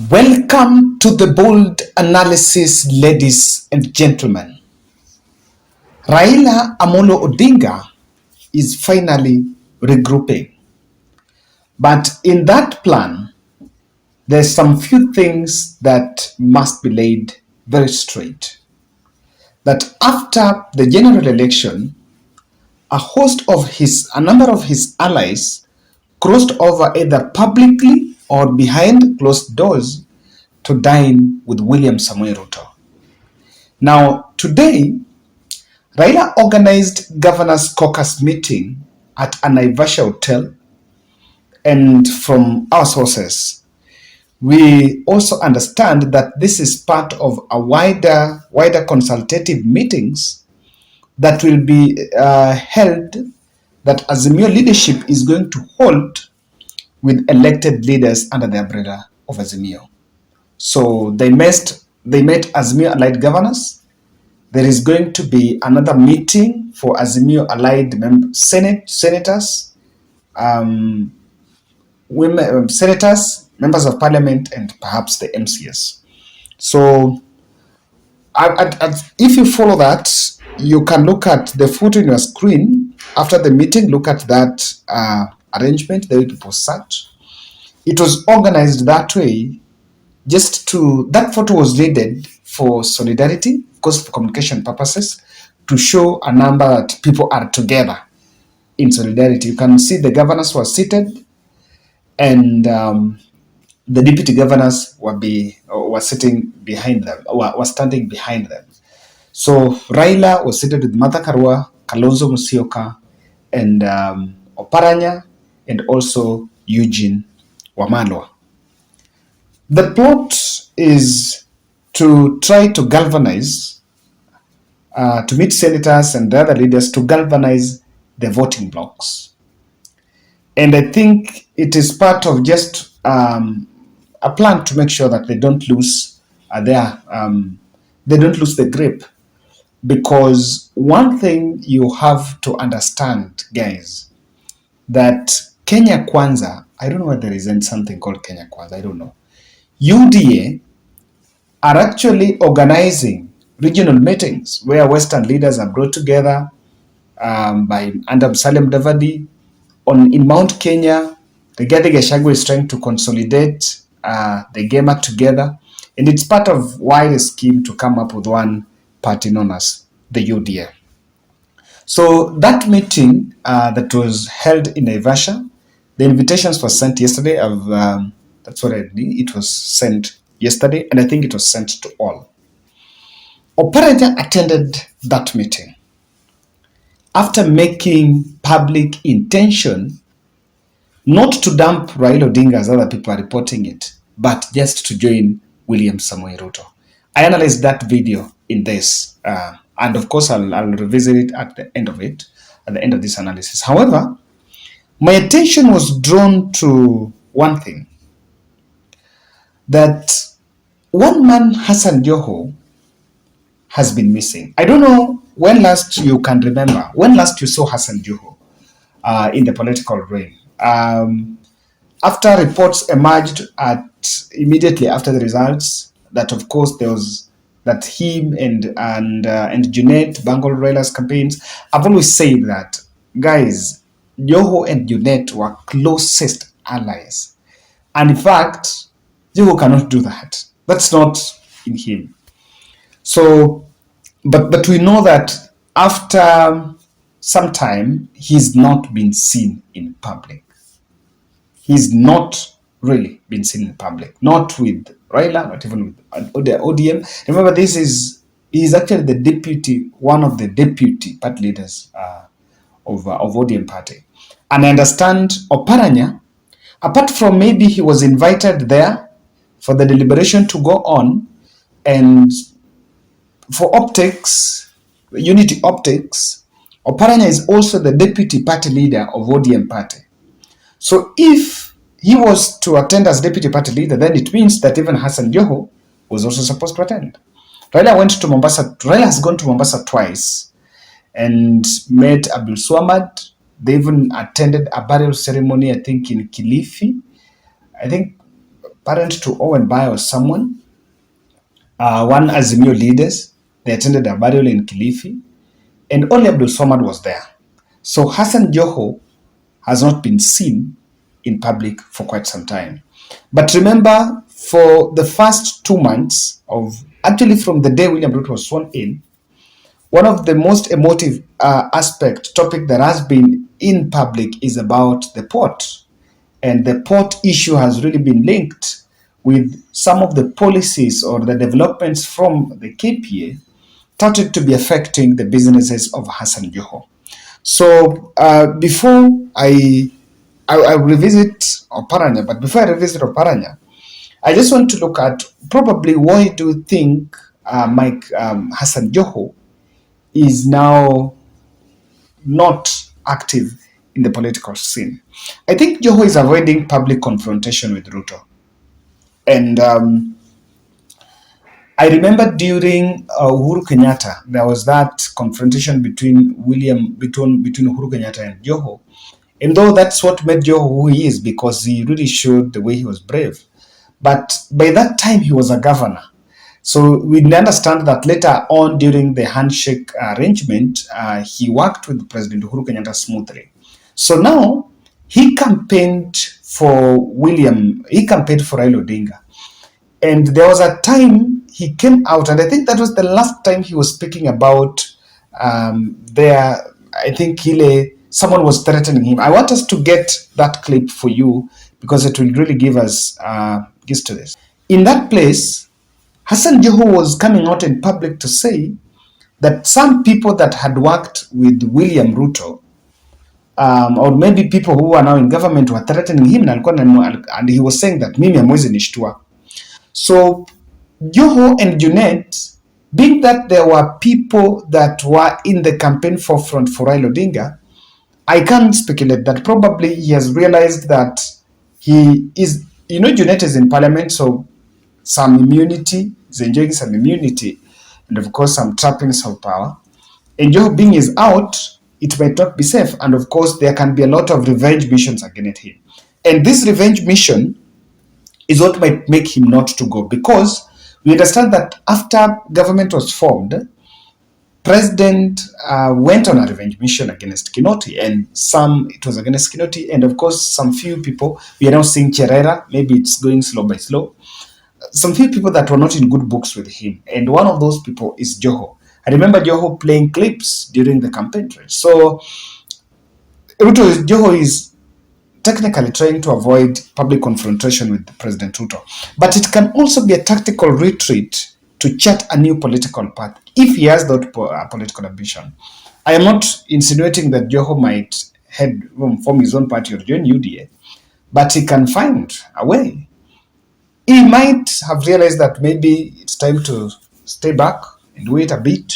Welcome to the bold analysis, ladies and gentlemen. Raila Amolo Odinga is finally regrouping. But in that plan, there's some few things that must be laid very straight. That after the general election, a number of his allies crossed over either publicly or behind closed doors to dine with William Samoei Ruto. Now, today, Raila organized Governor's Caucus meeting at a Naivasha hotel, and from our sources, we also understand that this is part of a wider consultative meetings that will be held, that Azimio leadership is going to hold with elected leaders under the umbrella of Azimio. So they met Azimio allied governors. There is going to be another meeting for Azimio allied senators, senators, members of parliament, and perhaps the MCS. So if you follow that, you can look at the photo in your screen. After the meeting, look at that arrangement, the way people sat. It was organized that way, that photo was needed for solidarity, of course, for communication purposes, to show a number that people are together in solidarity. You can see the governors were seated, and the deputy governors were sitting behind them, were standing behind them. So Raila was seated with Martha Karua, Kalonzo Musyoka, and Oparanya, and also Eugene Wamalwa. The plot is to try to galvanize, to meet senators and the other leaders to galvanize the voting blocks. And I think it is part of just a plan to make sure that they don't lose the grip. Because one thing you have to understand, guys, that Kenya Kwanza, I don't know whether there is something called Kenya Kwanza, I don't know. UDA are actually organizing regional meetings where Western leaders are brought together by under Salem Davadi. In Mount Kenya, Rigathi Gachagua is trying to consolidate the Gema together, and it's part of wider scheme to come up with one party known as the UDA. So that meeting that was held in Naivasha, the invitations were sent yesterday. That's what I did. It was sent yesterday, and I think it was sent to all. Oparanya attended that meeting after making public intention not to dump Raila Odinga as other people are reporting it, but just to join William Samoei Ruto. I analyzed that video in this, and of course I'll revisit it at the end of this analysis. However, my attention was drawn to one thing, that one man, Hassan Joho, has been missing. I don't know when last you can remember, when last you saw Hassan Joho in the political realm. After reports emerged immediately after the results, that of course there was that him and Junet Bangol Raila's campaigns. I've always said that, guys, Joho and Junet were closest allies, and in fact, Joho cannot do that. That's not in him. So, but we know that after some time, he's not been seen in public. He's not really been seen in public, not with Raila, not even with the ODM. Remember, he's actually one of the deputy party leaders of ODM party. And I understand Oparanya, apart from maybe he was invited there for the deliberation to go on, and for optics, unity optics, Oparanya is also the deputy party leader of ODM party. So if he was to attend as deputy party leader, then it means that even Hassan Joho was also supposed to attend. Raila has gone to Mombasa twice and met Abdul Swamad. They even attended a burial ceremony, I think, in Kilifi. I think parent to Owen Bai or someone, one Azimio leaders. They attended a burial in Kilifi, and only Abdul Swamad was there. So Hassan Joho has not been seen in public for quite some time. But remember, for the first 2 months of, actually from the day William Ruto was sworn in, one of the most emotive topic that has been in public is about the port. And the port issue has really been linked with some of the policies or the developments from the KPA started to be affecting the businesses of Hassan Joho. So before I revisit Oparanya, but before I revisit Oparanya, I just want to look at probably why do you think Mike Hassan Joho is now not active in the political scene? I think Joho is avoiding public confrontation with Ruto. And I remember during Uhuru Kenyatta, there was that confrontation between Uhuru Kenyatta and Joho. And though that's what made Joho who he is, because he really showed the way he was brave. But by that time, he was a governor. So we understand that later on during the handshake arrangement, he worked with President Uhuru Kenyatta smoothly. So now he campaigned for Raila Odinga. And there was a time he came out, and I think that was the last time he was speaking about I think someone was threatening him. I want us to get that clip for you because it will really give us gist to this. In that place, Hassan Joho was coming out in public to say that some people that had worked with William Ruto, or maybe people who are now in government, were threatening him, and he was saying that mimi hamwezi nishtua. So Joho and Junet, being that there were people that were in the campaign forefront for Raila Odinga, I can speculate that probably he has realized that he is, Junet is in parliament, so some immunity, he's enjoying some immunity, and of course some trappings of power. And Joho being is out, it might not be safe. And of course, there can be a lot of revenge missions against him. And this revenge mission is what might make him not to go, because we understand that after government was formed, President went on a revenge mission against Kinoti, and it was against Kinoti, and of course some few people, we are now seeing Cherera, maybe it's going slow by slow, some few people that were not in good books with him, and one of those people is Joho. I remember Joho playing clips during the campaign trail. So Joho is technically trying to avoid public confrontation with President Ruto. But it can also be a tactical retreat to chart a new political path if he has that political ambition. I am not insinuating that Joho might form his own party or join UDA, but he can find a way. He might have realized that maybe it's time to stay back and wait a bit.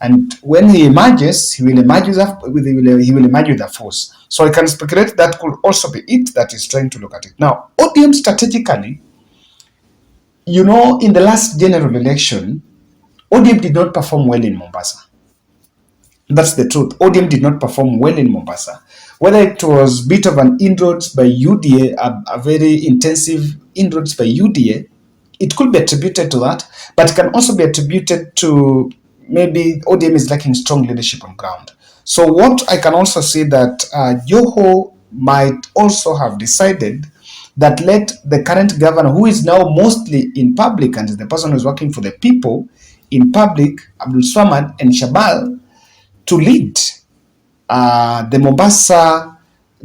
And when he emerges, he will emerge with a force. So I can speculate that could also be it that is trying to look at it. Now, ODM strategically, in the last general election, ODM did not perform well in Mombasa. That's the truth. ODM did not perform well in Mombasa. Whether it was a bit of an inroads by UDA, a very intensive inroads by UDA, it could be attributed to that, but it can also be attributed to maybe ODM is lacking strong leadership on ground. So what I can also say that Joho might also have decided that let the current governor, who is now mostly in public and is the person who is working for the people in public, Abdul Swamad and Shabal, to lead the Mombasa,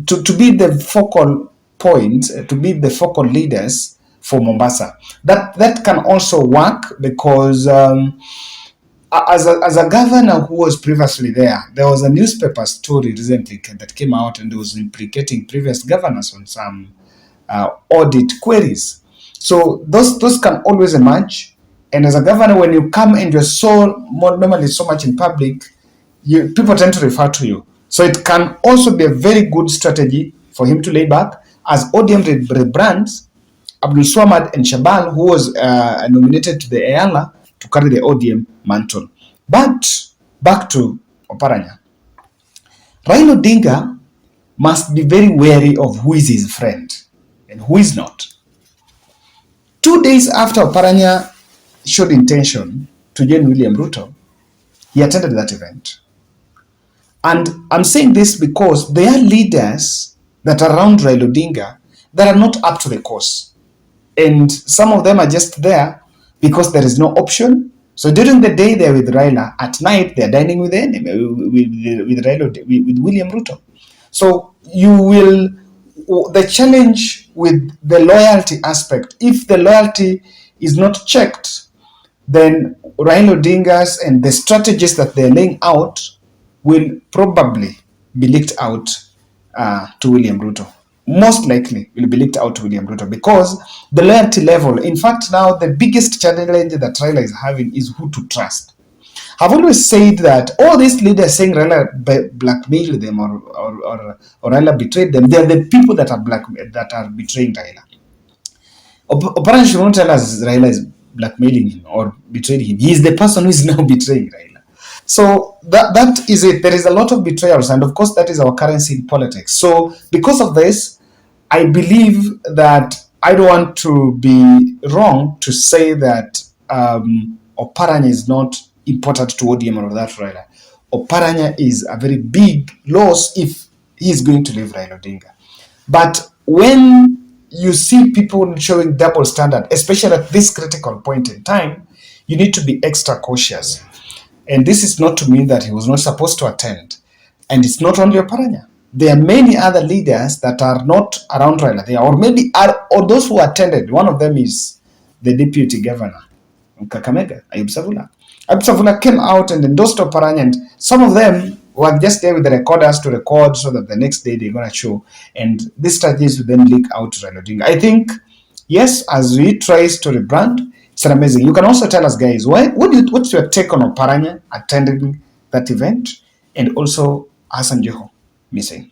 to be the focal point, to be the focal leaders for Mombasa. That can also work because as a governor who was previously there was a newspaper story recently that came out and it was implicating previous governors on some audit queries. So those can always emerge. And as a governor, when you come and you're normally so much in public, people tend to refer to you. So it can also be a very good strategy for him to lay back as ODM rebrands Abdul Swamad and Shabal, who was nominated to the Ayala to carry the ODM mantle. But back to Oparanya. Raila Odinga must be very wary of who is his friend and who is not. 2 days after Oparanya showed intention to join William Ruto, he attended that event. And I'm saying this because there are leaders that are around Raila Odinga that are not up to the cause. And some of them are just there because there is no option. So during the day they're with Raila, at night they're dining with the enemy, with Raila, with William Ruto. So you will, the challenge with the loyalty aspect, if the loyalty is not checked, then Raila Odinga's and the strategies that they're laying out will probably be leaked out to William Ruto. Most likely will be leaked out to William Ruto because the loyalty level, in fact, now the biggest challenge that Raila is having is who to trust. I've always said that all these leaders saying Raila blackmailed them or Raila betrayed them, they're the people that are betraying Raila. Oparanya should not tell us Raila is blackmailing him or betraying him. He is the person who is now betraying Raila. So that is it. There is a lot of betrayals, and of course that is our currency in politics. So because of this, I believe that I don't want to be wrong to say that Oparanya is not important to ODM or that Raila. Oparanya is a very big loss if he is going to leave Raila Odinga. But when you see people showing double standard, especially at this critical point in time, you need to be extra cautious. And this is not to mean that he was not supposed to attend. And it's not only Oparanya. There are many other leaders that are not around Raila there, or maybe are, or those who attended. One of them is the deputy governor, Kakamega, Ayub Savula. Ayub Savula came out and endorsed Oparanya, and some of them were just there with the recorders to record so that the next day they're going to show. And these strategies will then leak out to Raila Odinga. I think, yes, as he tries to rebrand, it's amazing. You can also tell us, guys, what's your take on Oparanya attending that event and also Hassan Joho missing?